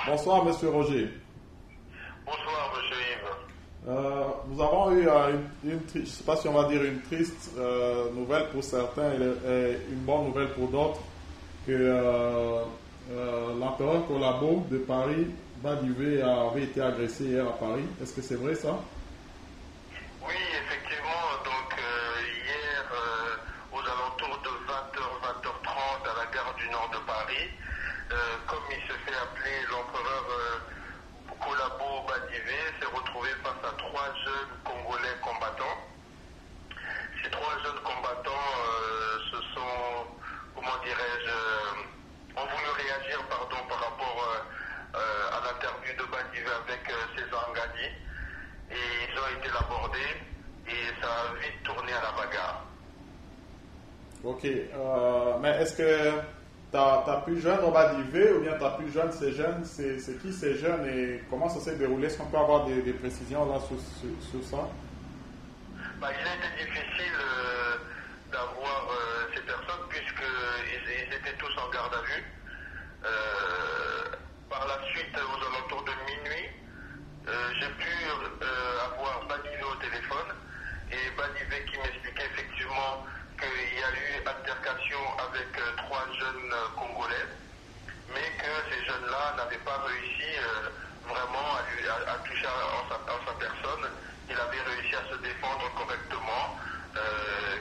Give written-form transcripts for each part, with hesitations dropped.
Bonsoir, Monsieur Roger. Bonsoir, monsieur Yves. Nous avons eu je ne sais pas si on va dire une triste nouvelle pour certains et une bonne nouvelle pour d'autres, que l'empereur Collabo de Paris, Badivé, avait été agressé hier à Paris. Est-ce que c'est vrai ça? Oui, effectivement, donc hier, aux alentours de 20h, 20h30 à la gare du Nord de Paris, comme il se fait appeler l'empereur Collabo Badivé, s'est retrouvé face à trois jeunes Congolais combattants. Ces trois jeunes combattants se sont, comment dirais-je, ont voulu réagir par rapport à l'interview de Badivé avec César Ngadi. Et ils ont été abordés et ça a vite tourné à la bagarre. Ok, mais est-ce que t'as plus jeune au Badivé ou bien t'as plus jeune ces jeunes? C'est qui ces jeunes et comment ça s'est déroulé? Est-ce qu'on peut avoir des précisions là sur ça? Il a été difficile d'avoir ces personnes puisqu'ils étaient tous en garde à vue. Par la suite, aux alentours de minuit, j'ai pu avoir Badivé au téléphone et Badivé qui m'expliquait effectivement qu'il y a eu altercation avec trois jeunes Congolais, mais que ces jeunes-là n'avaient pas réussi vraiment à toucher en sa personne. Il avait réussi à se défendre correctement,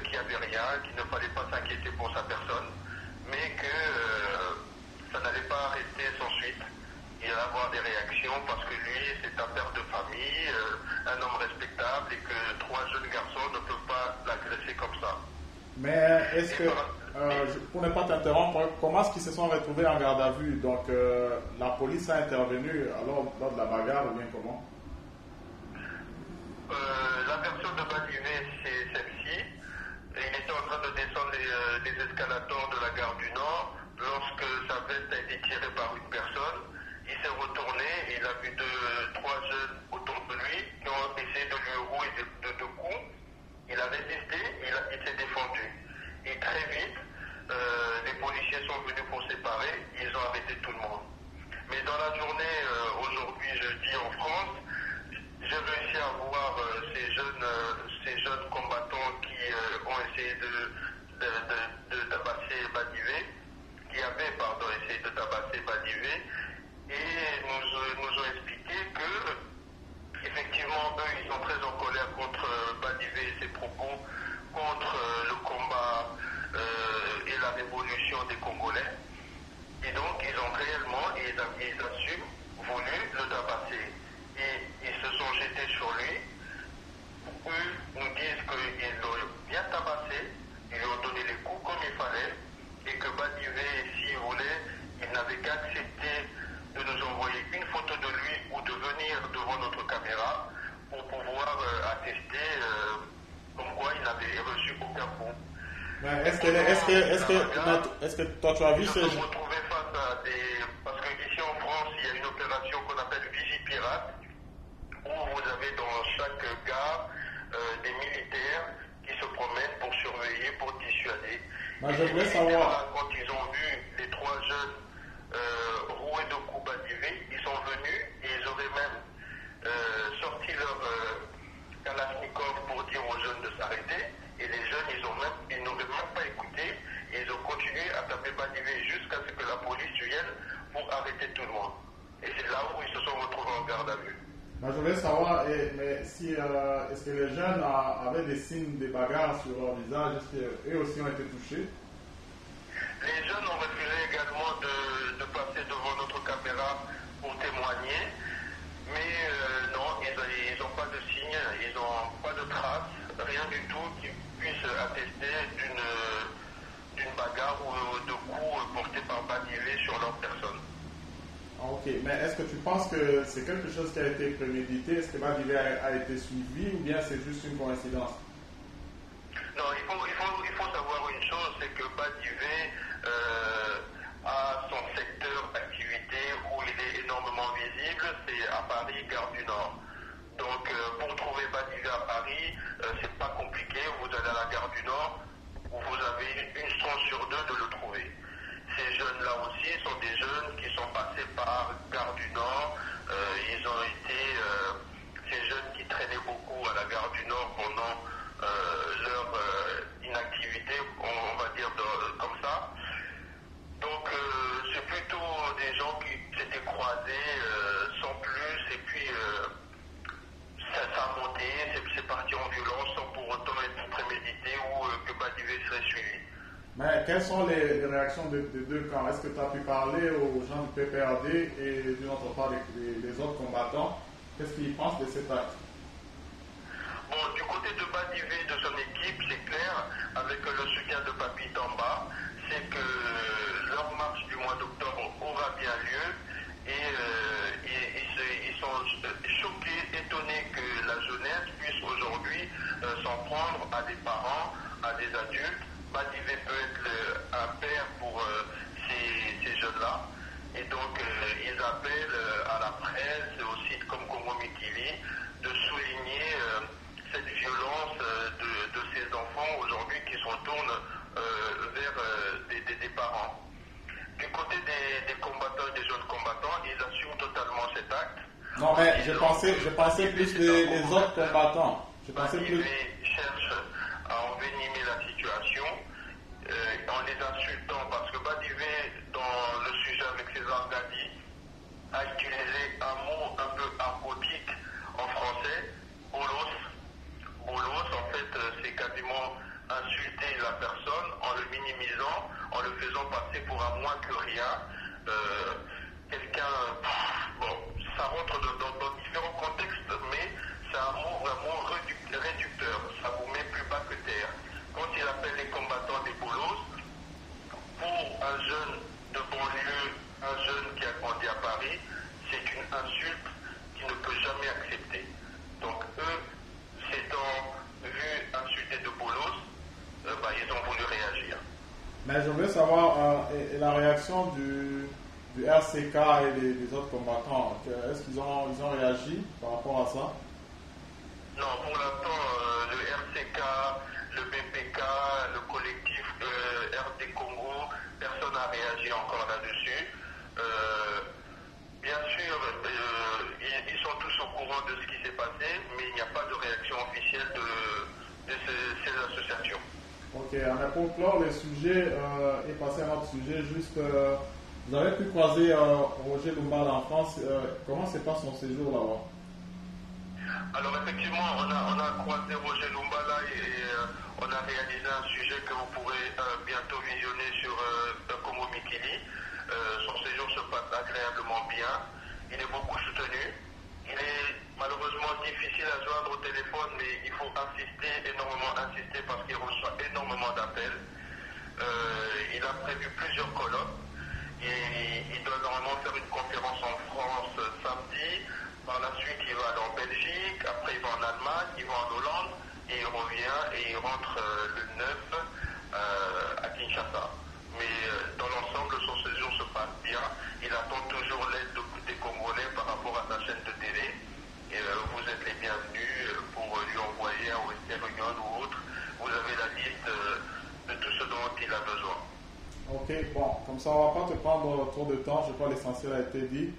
qu'il n'y avait rien, qu'il ne fallait pas s'inquiéter pour sa personne, mais que ça n'allait pas rester sans suite. Il allait avoir des réactions parce que lui, c'est un père de famille, un homme respectable et que trois jeunes garçons ne peuvent pas l'agresser comme ça. Mais est-ce que, pour ne pas t'interrompre, comment est-ce qu'ils se sont retrouvés en garde à vue? Donc la police a intervenu alors lors de la bagarre ou bien comment? La personne de Badivé, c'est celle-ci. Il était en train de descendre les escalators de la gare du Nord lorsque sa veste a été tirée par une personne. Il s'est retourné et il a vu trois jeunes autour de lui qui ont essayé de lui rouer de deux coups. Il a résisté, il s'est défendu. Et très vite, les policiers sont venus pour séparer, ils ont arrêté tout le monde. Mais dans la journée, aujourd'hui, jeudi en France, j'ai réussi à voir ces jeunes combattants qui ont essayé de tabasser Badivé, qui avaient, essayé de tabasser Badivé, et nous ont expliqué que, effectivement, eux, ils sont très en colère contre Badivé et ses propos, contre le combat et la révolution des Congolais. Et donc, ils ont réellement, et ils assument, voulu le tabasser. Et ils se sont jetés sur lui. Eux nous disent qu'ils l'ont bien tabassé, ils lui ont donné les coups comme il fallait, et que Badivé, s'il voulait, il n'avait qu'à accepter de nous envoyer une photo de lui ou de venir devant notre caméra pour pouvoir attester comme quoi il n'avait reçu aucun coup. Est-ce que toi tu as vu ces... Ils se sont retrouvés face à des... Parce qu'ici en France, il y a une opération qu'on appelle Vigipirate, où vous avez dans chaque gare des militaires qui se promènent pour surveiller, pour dissuader. Je voulais savoir... Quand ils ont vu les trois jeunes roués de coups Badivé, ils sont venus et ils auraient même sorti leur Kalachnikov pour dire aux jeunes de s'arrêter. Et les jeunes, ils n'auraient même pas écouté et ils ont continué à taper Badivé jusqu'à ce que la police vienne pour arrêter tout le monde. Et c'est là où ils se sont retrouvés en garde à vue. Je voulais savoir, mais si, est-ce que les jeunes avaient des signes de bagarre sur leur visage? Est-ce qu'eux aussi ont été touchés? Les jeunes ont refusé également de passer devant notre caméra pour témoigner, mais non, ils n'ont pas de signes, ils n'ont pas de traces, rien du tout qui puisse attester d'une bagarre ou de coups portés par Badivé sur leur personne. Ok, mais est-ce que tu penses que c'est quelque chose qui a été prémédité? Est-ce que Badivé a été suivi ou bien c'est juste une coïncidence? Non, il faut savoir une chose, c'est que Badivé a son secteur d'activité où il est énormément visible, c'est à Paris, gare du Nord. Donc pour trouver Badivé à Paris, c'est pas compliqué, vous allez à la gare du Nord, où vous avez une chance sur deux de le trouver. ces jeunes-là aussi sont des jeunes qui sont passés par Gare du Nord. Ils ont été ces jeunes qui traînaient beaucoup à la Gare du Nord pendant leur inactivité, on va dire comme ça. Donc c'est plutôt des gens qui s'étaient croisés sans plus, et puis ça a monté, c'est parti en violence sans pour autant être prémédité ou que Badivé serait suivi. Mais quelles sont les réactions des deux camps? Est-ce que tu as pu parler aux gens du PPRD et d'une autre part les autres combattants? Qu'est-ce qu'ils pensent de cet acte? Bon, du côté de Badivé et de son équipe, c'est clair, avec le soutien de Papi Tamba, c'est que leur marche du mois d'octobre aura bien lieu et ils sont choqués, étonnés que la jeunesse puisse aujourd'hui s'en prendre à des parents, à des adultes. Badivé peut être un père pour ces jeunes-là. Et donc, ils appellent à la presse, aux sites comme Congo Mikili, de souligner cette violence de ces enfants aujourd'hui qui se retournent vers des parents. Du côté des combattants et des jeunes combattants, ils assument totalement cet acte. Non, mais je pensais plus les autres combattants. Badivé cherche à envenimer la situation en les insultant, parce que Badivé, dans le sujet avec César Gadi, a utilisé un mot un peu argotique en français, bolos. Bolos, en fait, c'est quasiment insulter la personne en le minimisant, en le faisant passer pour un moins que rien. Quelqu'un, bon, ça rentre dans différents contextes, mais c'est un mot vraiment réducteur. Ça vous met plus bas que terre. Quand il appelle les combattants des bolos, pour un jeune de banlieue, un jeune qui a grandi à Paris, c'est une insulte qu'il ne peut jamais accepter. Donc eux, s'étant vus insultés de bolos, ils ont voulu réagir. Mais je voulais savoir et la réaction du RCK et des autres combattants. Est-ce qu'ils ont réagi par rapport à ça? Non, pour l'instant, le RCK, le BPK, le collectif RD Congo, personne n'a réagi encore là-dessus. Bien sûr, ils sont tous au courant de ce qui s'est passé, mais il n'y a pas de réaction officielle de ces associations. Ok, mais pour clore le sujet et passer à un autre sujet, juste, vous avez pu croiser Roger Lumbala en France. Comment se passe son séjour là-bas? Alors effectivement, on a croisé Roger Lumbala et on a réalisé un sujet que vous pourrez bientôt visionner sur Congo Mikili. Son séjour se passe agréablement bien. Il est beaucoup soutenu. Il est malheureusement difficile à joindre au téléphone, mais il faut énormément insister parce qu'il reçoit énormément d'appels. Il a prévu plusieurs colloques. Il doit normalement faire une conférence en France samedi. Par la suite, il va aller en Belgique, après il va en Allemagne, il va en Hollande, et il revient et il rentre le 9 à Kinshasa. Mais dans l'ensemble, son séjour se passe bien. Il attend toujours l'aide des Congolais par rapport à sa chaîne de télé. Et vous êtes les bienvenus pour lui envoyer un Western Union ou autre. Vous avez la liste de tout ce dont il a besoin. Ok, bon, comme ça on va pas te prendre trop de temps, je crois que l'essentiel a été dit.